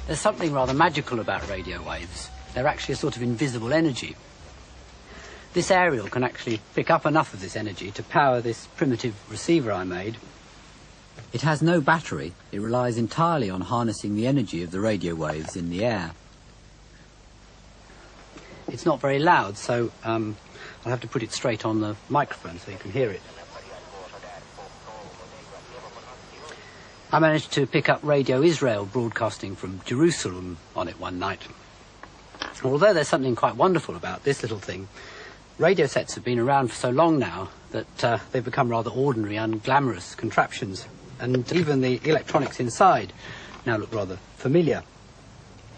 There's something rather magical about radio waves. They're actually a sort of invisible energy. This aerial can actually pick up enough of this energy to power this primitive receiver I made. It has no battery. It relies entirely on harnessing the energy of the radio waves in the air. It's not very loud, so I'll have to put it straight on the microphone so you can hear it. I managed to pick up Radio Israel broadcasting from Jerusalem on it one night. Although there's something quite wonderful about this little thing, radio sets have been around for so long now that they've become rather ordinary, unglamorous contraptions. And even the electronics inside now look rather familiar.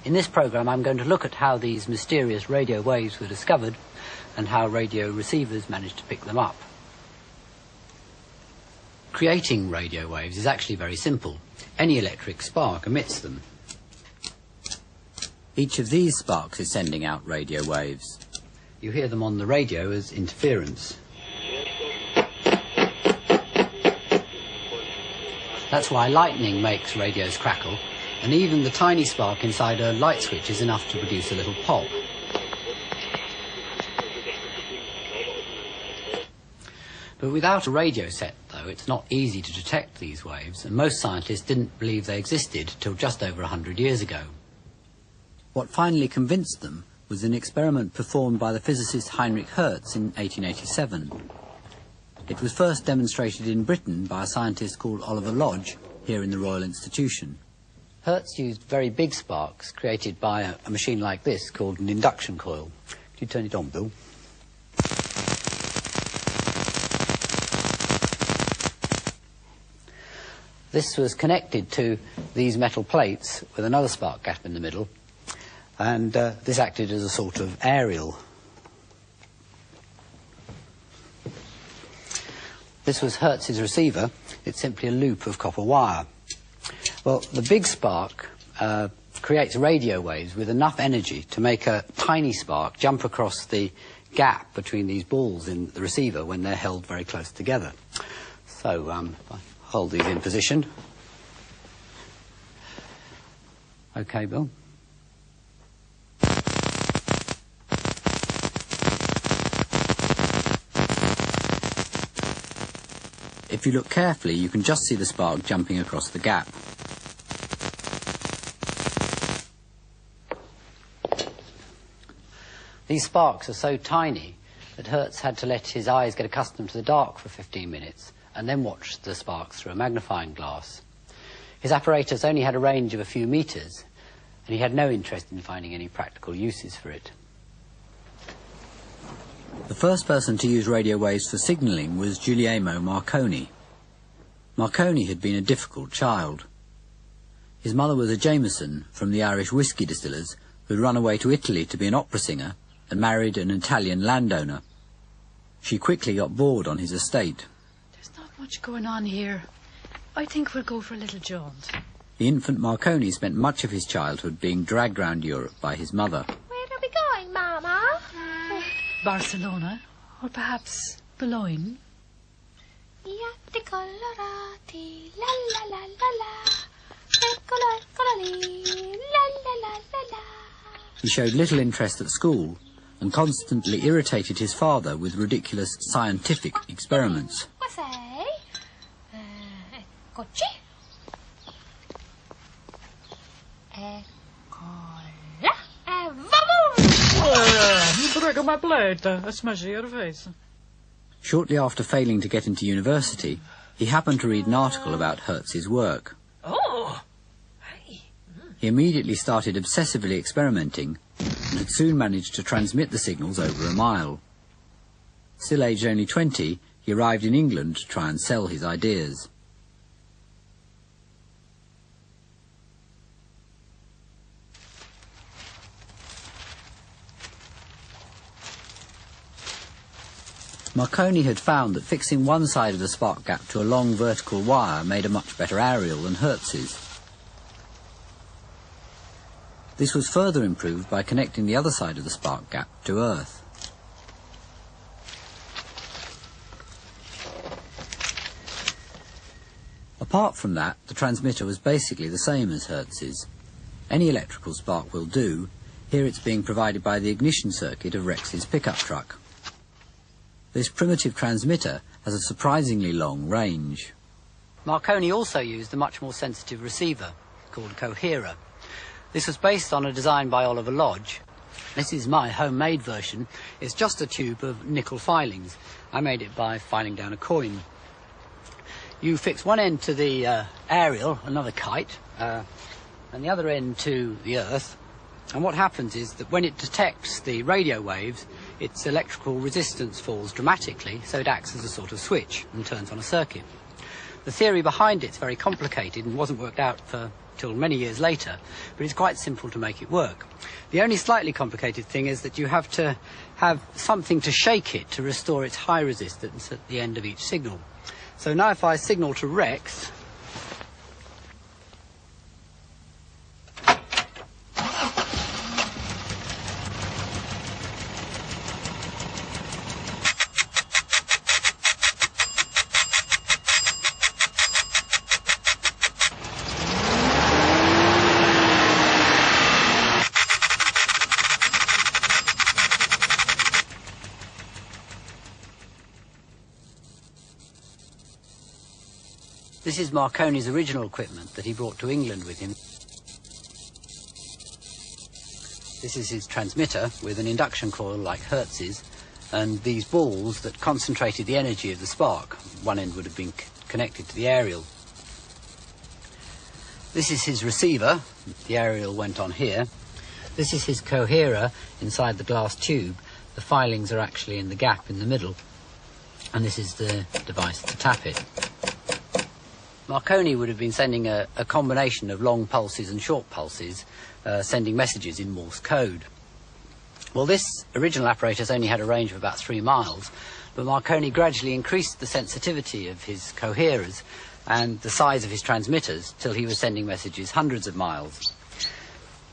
In this programme, I'm going to look at how these mysterious radio waves were discovered and how radio receivers managed to pick them up. Creating radio waves is actually very simple. Any electric spark emits them. Each of these sparks is sending out radio waves. You hear them on the radio as interference. That's why lightning makes radios crackle, and even the tiny spark inside a light switch is enough to produce a little pop. But without a radio set, though, it's not easy to detect these waves, and most scientists didn't believe they existed till just over 100 years ago. What finally convinced them was an experiment performed by the physicist Heinrich Hertz in 1887. It was first demonstrated in Britain by a scientist called Oliver Lodge, here in the Royal Institution. Hertz used very big sparks created by a machine like this called an induction coil. Could you turn it on, Bill? This was connected to these metal plates with another spark gap in the middle, and this acted as a sort of aerial. This was Hertz's receiver. It's simply a loop of copper wire. Well, the big spark creates radio waves with enough energy to make a tiny spark jump across the gap between these balls in the receiver when they're held very close together. So, if I hold these in position. Okay, Bill. If you look carefully, you can just see the spark jumping across the gap. These sparks are so tiny that Hertz had to let his eyes get accustomed to the dark for 15 minutes and then watch the sparks through a magnifying glass. His apparatus only had a range of a few meters, and he had no interest in finding any practical uses for it. The first person to use radio waves for signalling was Guglielmo Marconi. Marconi had been a difficult child. His mother was a Jameson from the Irish whiskey distillers who had run away to Italy to be an opera singer and married an Italian landowner. She quickly got bored on his estate. There's not much going on here. I think we'll go for a little jaunt. The infant Marconi spent much of his childhood being dragged round Europe by his mother. Where are we going, Mama? Barcelona, or perhaps Boulogne. Iatti colorati, la la la la la, colorati, la la la la la. He showed little interest at school and constantly irritated his father with ridiculous scientific experiments. Cos'è? Eccoci. Eccola. Vamos! You break my plate. I smash your face. Shortly after failing to get into university, he happened to read an article about Hertz's work. Oh! Hey. He immediately started obsessively experimenting and had soon managed to transmit the signals over a mile. Still aged only 20, he arrived in England to try and sell his ideas. Marconi had found that fixing one side of the spark gap to a long vertical wire made a much better aerial than Hertz's. This was further improved by connecting the other side of the spark gap to Earth. Apart from that, the transmitter was basically the same as Hertz's. Any electrical spark will do. Here it's being provided by the ignition circuit of Rex's pickup truck. This primitive transmitter has a surprisingly long range. Marconi also used a much more sensitive receiver called Coherer. This was based on a design by Oliver Lodge. This is my homemade version. It's just a tube of nickel filings. I made it by filing down a coin. You fix one end to the aerial, another kite, and the other end to the earth. And what happens is that when it detects the radio waves, its electrical resistance falls dramatically, so it acts as a sort of switch and turns on a circuit. The theory behind it's very complicated and wasn't worked out till many years later, but it's quite simple to make it work. The only slightly complicated thing is that you have to have something to shake it to restore its high resistance at the end of each signal. So now if I signal to Rex, this is Marconi's original equipment that he brought to England with him. This is his transmitter with an induction coil like Hertz's and these balls that concentrated the energy of the spark. One end would have been connected to the aerial. This is his receiver. The aerial went on here. This is his coherer inside the glass tube. The filings are actually in the gap in the middle. And this is the device to tap it. Marconi would have been sending a combination of long pulses and short pulses, sending messages in Morse code. Well, this original apparatus only had a range of about 3 miles, but Marconi gradually increased the sensitivity of his coherers and the size of his transmitters till he was sending messages hundreds of miles.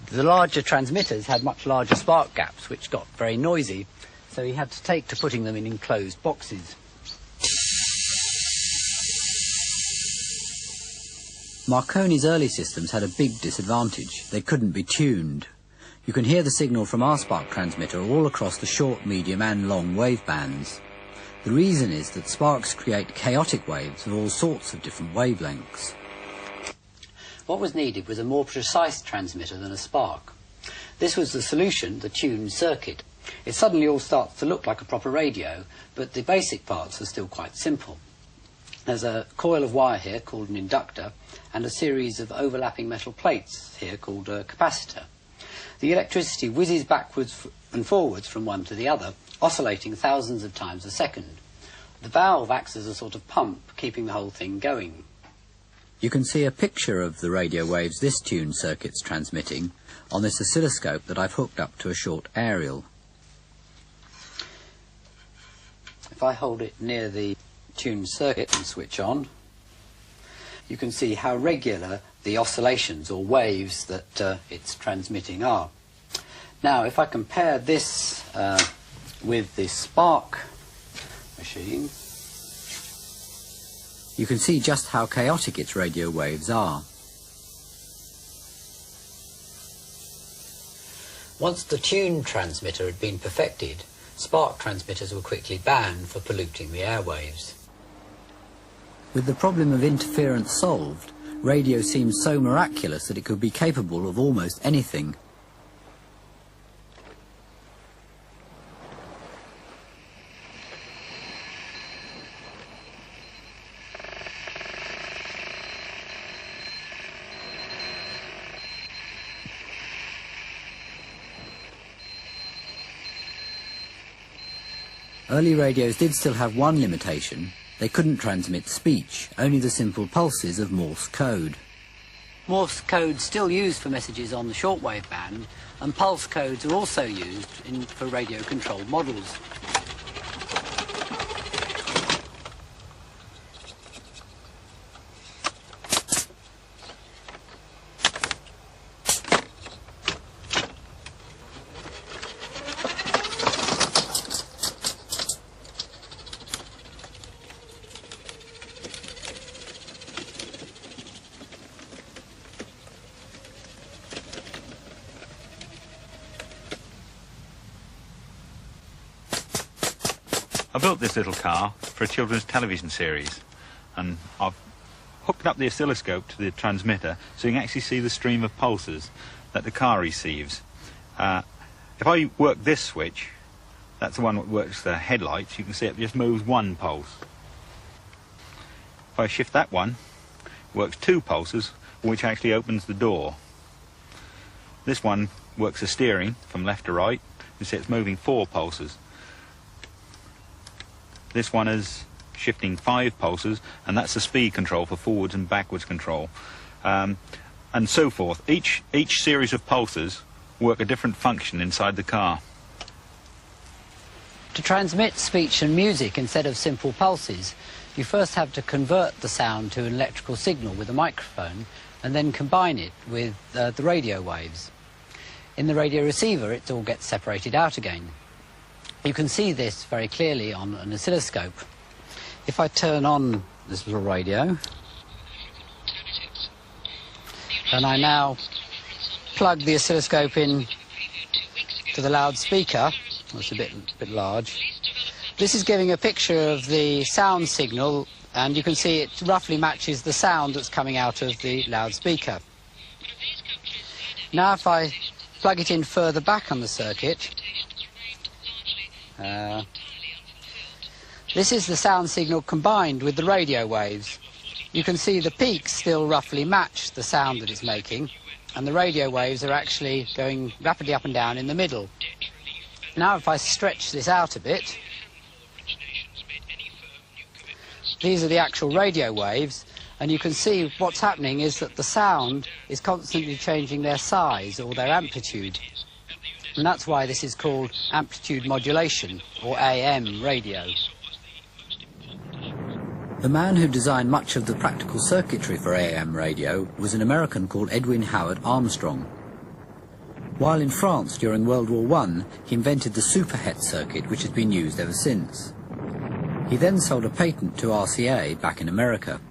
The larger transmitters had much larger spark gaps, which got very noisy, so he had to take to putting them in enclosed boxes. Marconi's early systems had a big disadvantage. They couldn't be tuned. You can hear the signal from our spark transmitter all across the short, medium and long wave bands. The reason is that sparks create chaotic waves of all sorts of different wavelengths. What was needed was a more precise transmitter than a spark. This was the solution, the tuned circuit. It suddenly all starts to look like a proper radio, but the basic parts are still quite simple. There's a coil of wire here called an inductor and a series of overlapping metal plates here called a capacitor. The electricity whizzes backwards and forwards from one to the other, oscillating thousands of times a second. The valve acts as a sort of pump, keeping the whole thing going. You can see a picture of the radio waves this tuned circuit's transmitting on this oscilloscope that I've hooked up to a short aerial. If I hold it near the tuned circuit and switch on, you can see how regular the oscillations or waves that it's transmitting are. Now, if I compare this with the spark machine, you can see just how chaotic its radio waves are. Once the tuned transmitter had been perfected, spark transmitters were quickly banned for polluting the airwaves. With the problem of interference solved, radio seemed so miraculous that it could be capable of almost anything. Early radios did still have one limitation. They couldn't transmit speech, only the simple pulses of Morse code. Morse code's still used for messages on the shortwave band, and pulse codes are also used for radio-controlled models. I built this little car for a children's television series, and I've hooked up the oscilloscope to the transmitter so you can actually see the stream of pulses that the car receives. If I work this switch, that's the one that works the headlights, you can see it just moves one pulse. If I shift that one, it works 2 pulses, which actually opens the door. This one works the steering from left to right, you see it's moving 4 pulses. This one is shifting 5 pulses, and that's the speed control for forwards and backwards control, and so forth. Each series of pulses work a different function inside the car. To transmit speech and music instead of simple pulses, you first have to convert the sound to an electrical signal with a microphone and then combine it with the radio waves. In the radio receiver, it all gets separated out again. You can see this very clearly on an oscilloscope. If I turn on this little radio, and I now plug the oscilloscope in to the loudspeaker, it's a bit large, this is giving a picture of the sound signal, and you can see it roughly matches the sound that's coming out of the loudspeaker. Now if I plug it in further back on the circuit, this is the sound signal combined with the radio waves. You can see the peaks still roughly match the sound that it's making, and the radio waves are actually going rapidly up and down in the middle. Now if I stretch this out a bit, these are the actual radio waves, and you can see what's happening is that the sound is constantly changing their size or their amplitude. And that's why this is called amplitude modulation, or AM radio. The man who designed much of the practical circuitry for AM radio was an American called Edwin Howard Armstrong. While in France during World War I, he invented the superhet circuit, which has been used ever since. He then sold a patent to RCA back in America.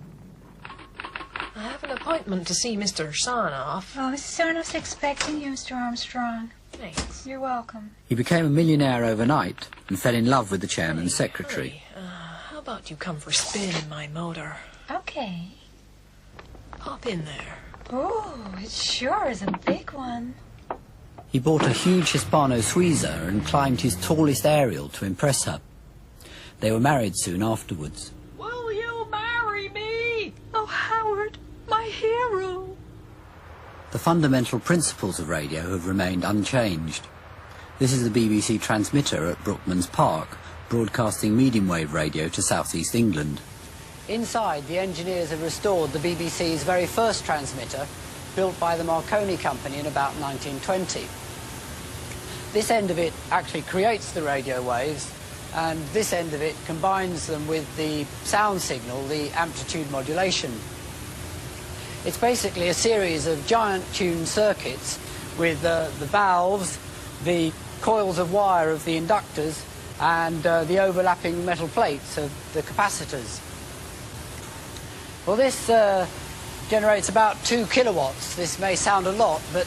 I have an appointment to see Mr. Sarnoff. Oh, Mrs. Sarnoff's expecting you, Mr. Armstrong. Thanks. You're welcome. He became a millionaire overnight and fell in love with the chairman's secretary. How about you come for a spin in my motor? Okay. Pop in there. Oh, it sure is a big one. He bought a huge Hispano Suiza and climbed his tallest aerial to impress her. They were married soon afterwards. Will you marry me? Oh, Howard, my hero. The fundamental principles of radio have remained unchanged. This is the BBC transmitter at Brookman's Park, broadcasting medium-wave radio to southeast England. Inside, the engineers have restored the BBC's very first transmitter, built by the Marconi Company in about 1920. This end of it actually creates the radio waves, and this end of it combines them with the sound signal, the amplitude modulation. It's basically a series of giant tuned circuits with the valves, the coils of wire of the inductors, and the overlapping metal plates of the capacitors. Well, this generates about 2 kilowatts. This may sound a lot, but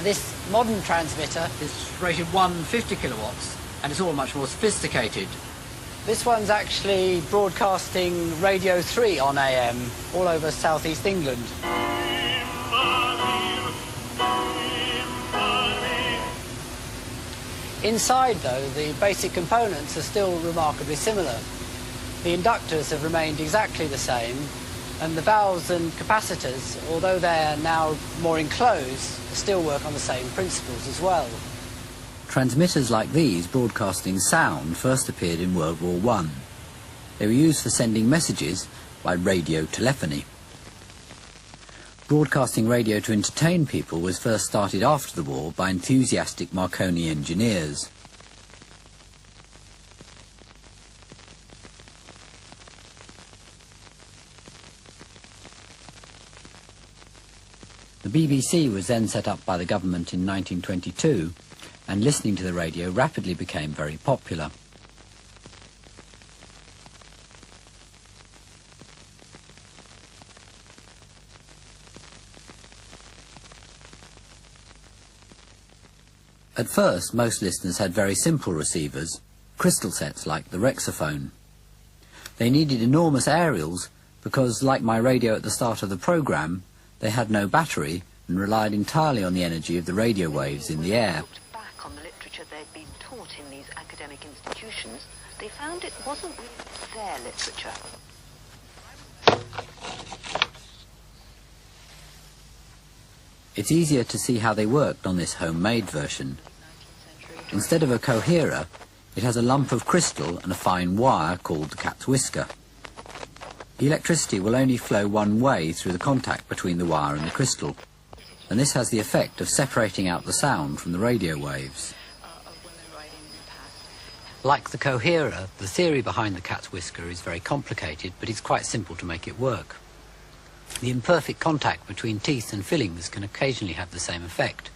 this modern transmitter is rated 150 kilowatts, and it's all much more sophisticated. This one's actually broadcasting Radio 3 on AM all over southeast England. Inside, though, the basic components are still remarkably similar. The inductors have remained exactly the same, and the valves and capacitors, although they're now more enclosed, still work on the same principles as well. Transmitters like these broadcasting sound first appeared in World War I. They were used for sending messages by radio telephony. Broadcasting radio to entertain people was first started after the war by enthusiastic Marconi engineers. The BBC was then set up by the government in 1922, and listening to the radio rapidly became very popular. At first, most listeners had very simple receivers, crystal sets like the Rexophone. They needed enormous aerials because, like my radio at the start of the programme, they had no battery and relied entirely on the energy of the radio waves in the air. Looked back on the literature they'd been taught in these academic institutions, they found it wasn't really their literature. It's easier to see how they worked on this homemade version. Instead of a coherer, it has a lump of crystal and a fine wire called the cat's whisker. The electricity will only flow one way through the contact between the wire and the crystal, and this has the effect of separating out the sound from the radio waves. Like the coherer, the theory behind the cat's whisker is very complicated, but it's quite simple to make it work. The imperfect contact between teeth and fillings can occasionally have the same effect,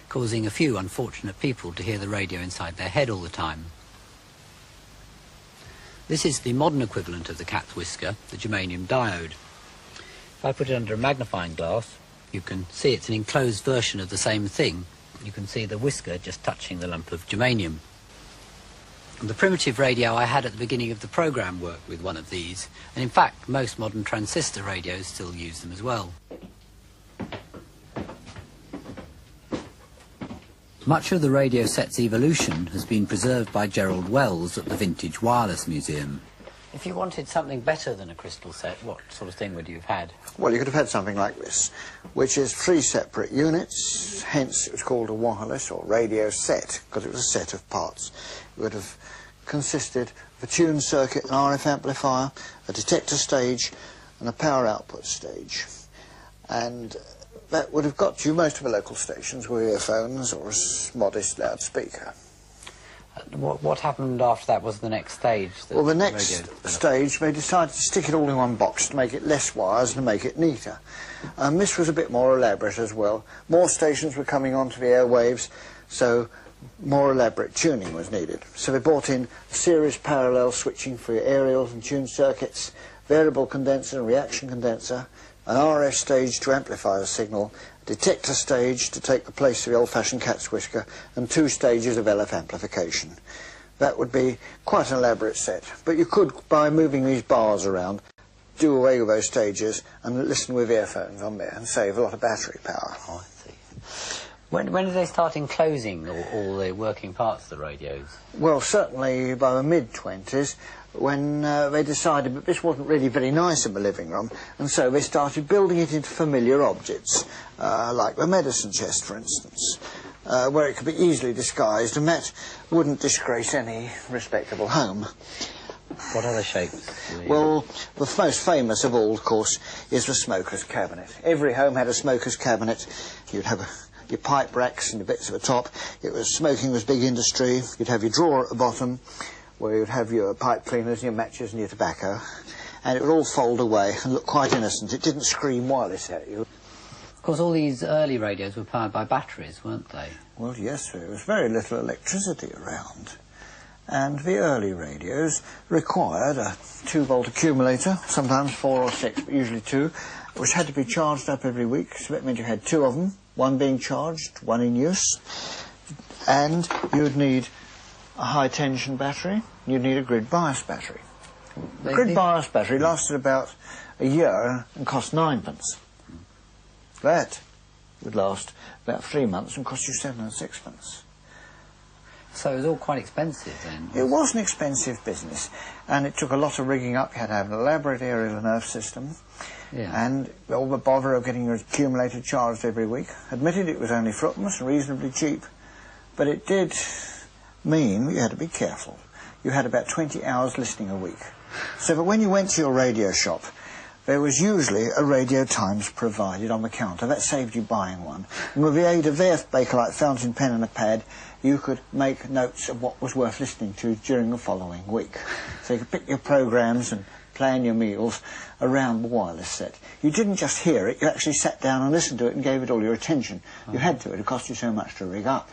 causing a few unfortunate people to hear the radio inside their head all the time. This is the modern equivalent of the cat's whisker, the germanium diode. If I put it under a magnifying glass, you can see it's an enclosed version of the same thing. You can see the whisker just touching the lump of germanium. The primitive radio I had at the beginning of the programme worked with one of these, and in fact most modern transistor radios still use them as well. Much of the radio set's evolution has been preserved by Gerald Wells at the Vintage Wireless Museum. If you wanted something better than a crystal set, what sort of thing would you have had? Well, you could have had something like this, which is 3 separate units, hence it was called a wireless or radio set, because it was a set of parts. It would have consisted of a tune circuit, an RF amplifier, a detector stage, and a power output stage. And that would have got you most of the local stations with earphones or a modest loudspeaker. What happened after that was the next stage? Well, the next stage, they decided to stick it all in one box to make it less wires and to make it neater. This was a bit more elaborate as well. More stations were coming onto the airwaves, so more elaborate tuning was needed. So they brought in series parallel switching for your aerials and tune circuits, variable condenser and reaction condenser, an RF stage to amplify the signal, a detector stage to take the place of the old-fashioned cat's whisker, and 2 stages of LF amplification. That would be quite an elaborate set, but you could, by moving these bars around, do away with those stages and listen with earphones on there and save a lot of battery power. Oh, I see. When did they start enclosing all the working parts of the radios? Well, certainly by the mid-20s, when they decided that this wasn't really very nice in the living room, and so they started building it into familiar objects, like the medicine chest, for instance, where it could be easily disguised, and that wouldn't disgrace any respectable home. What other shapes? Well, the most famous of all, of course, is the smoker's cabinet. Every home had a smoker's cabinet. You'd have your pipe racks and the bits at the top. Smoking was big industry. You'd have your drawer at the bottom, where you'd have your pipe cleaners, your matches and your tobacco, and it would all fold away and look quite innocent. It didn't scream wireless at you. Of course, all these early radios were powered by batteries, weren't they? Well, yes, there was very little electricity around, and the early radios required a 2-volt accumulator, sometimes 4 or 6, but usually 2, which had to be charged up every week, so that meant you had 2 of them, one being charged, one in use, and you'd need a high-tension battery, you'd need a grid bias battery. The grid bias battery lasted about a year and cost 9p. That would last about 3 months and cost you 7 and 6p. So it was all quite expensive then? It was an expensive business, and it took a lot of rigging up. You had to have an elaborate aerial and earth system, and all the bother of getting your accumulator charged every week. Admitted it was only footmas and reasonably cheap, but it did mean you had to be careful. You had about 20 hours listening a week. So that when you went to your radio shop, there was usually a Radio Times provided on the counter. That saved you buying one. And with the aid of their Bakelite fountain pen and a pad, you could make notes of what was worth listening to during the following week. So you could pick your programmes and plan your meals around the wireless set. You didn't just hear it, you actually sat down and listened to it and gave it all your attention. You had to, it cost you so much to rig up.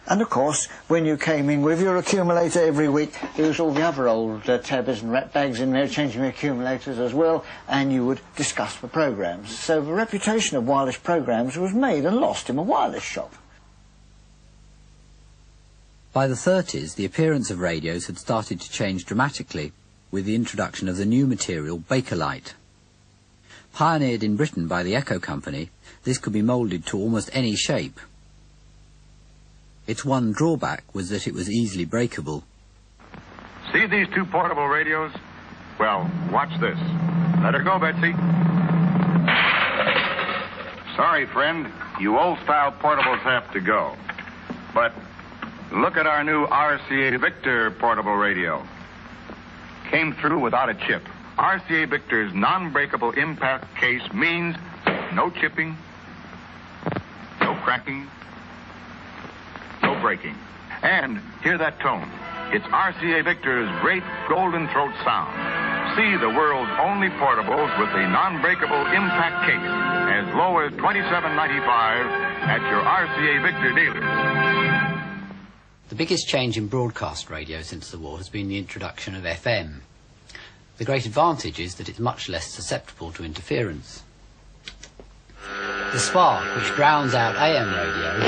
And, of course, when you came in with your accumulator every week, there was all the other old tabbers and rat bags in there changing the accumulators as well, and you would discuss the programmes. So the reputation of wireless programmes was made and lost in a wireless shop. By the 30s, the appearance of radios had started to change dramatically with the introduction of the new material Bakelite. Pioneered in Britain by the Echo Company, this could be moulded to almost any shape. Its one drawback was that it was easily breakable. See these two portable radios? Well, watch this. Let her go, Betsy. Sorry, friend, you old-style portables have to go. But look at our new RCA Victor portable radio. Came through without a chip. RCA Victor's non-breakable impact case means no chipping, no cracking, no breaking. And hear that tone. It's RCA Victor's great golden throat sound. See the world's only portables with the non-breakable impact case as low as $27.95 at your RCA Victor dealers. The biggest change in broadcast radio since the war has been the introduction of FM. The great advantage is that it's much less susceptible to interference. The spark, which drowns out AM radio,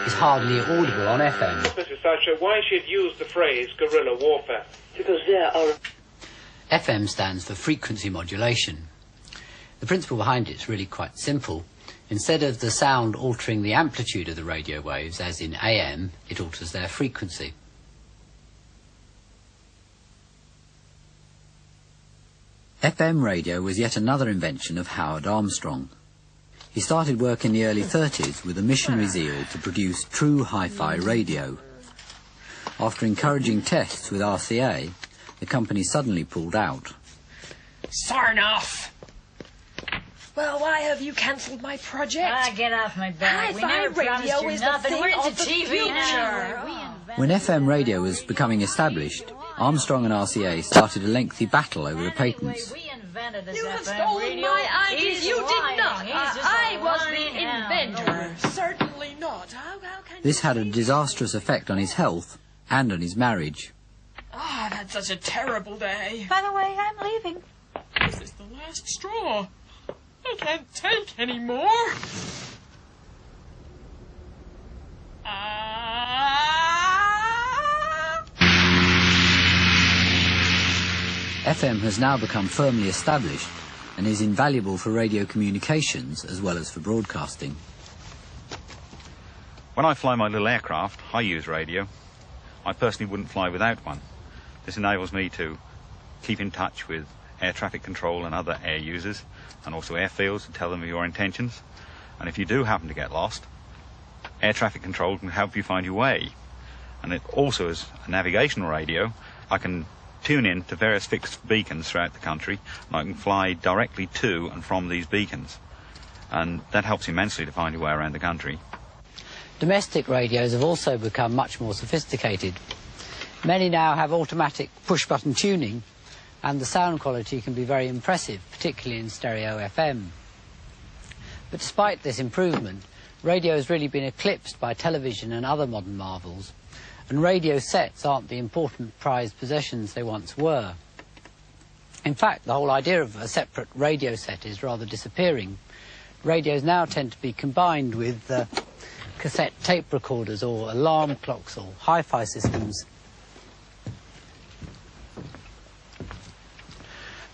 is hardly audible on FM. Mr. Thatcher, why should use the phrase guerrilla warfare? Because there are... FM stands for frequency modulation. The principle behind it is really quite simple. Instead of the sound altering the amplitude of the radio waves, as in AM, it alters their frequency. FM radio was yet another invention of Howard Armstrong. He started work in the early 30s with a missionary zeal to produce true hi-fi radio. After encouraging tests with RCA, the company suddenly pulled out. Sarnoff! Well, why have you cancelled my project? Get off my back. Hi-fi radio is the thing of the future. When FM radio was becoming established, Armstrong and RCA started a lengthy battle over the patents. You have stolen my ideas. You did not. I was the inventor. Certainly not. How can This had a disastrous effect on his health and on his marriage. I've had such a terrible day. By the way, I'm leaving. This is the last straw. I can't take any more. FM has now become firmly established and is invaluable for radio communications as well as for broadcasting. When I fly my little aircraft, I use radio. I personally wouldn't fly without one. This enables me to keep in touch with air traffic control and other air users, and also airfields, to tell them of your intentions. And if you do happen to get lost, air traffic control can help you find your way. And it also, as a navigational radio, I can tune in to various fixed beacons throughout the country, and I can fly directly to and from these beacons. And that helps immensely to find your way around the country. Domestic radios have also become much more sophisticated. Many now have automatic push-button tuning, and the sound quality can be very impressive, particularly in stereo FM. But despite this improvement, radio has really been eclipsed by television and other modern marvels, and radio sets aren't the important prized possessions they once were. In fact, the whole idea of a separate radio set is rather disappearing. Radios now tend to be combined with cassette tape recorders or alarm clocks or hi-fi systems.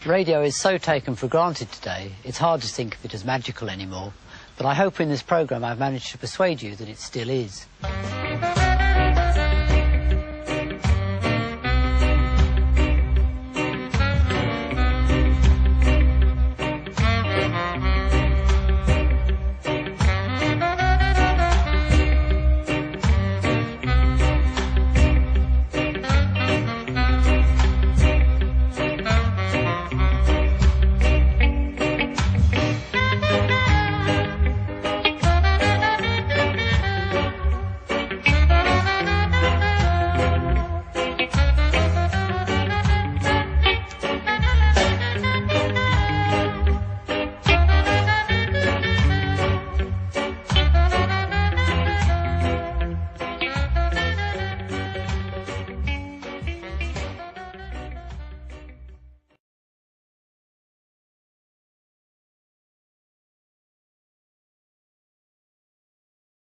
Radio is so taken for granted today, it's hard to think of it as magical anymore, but I hope in this programme I've managed to persuade you that it still is.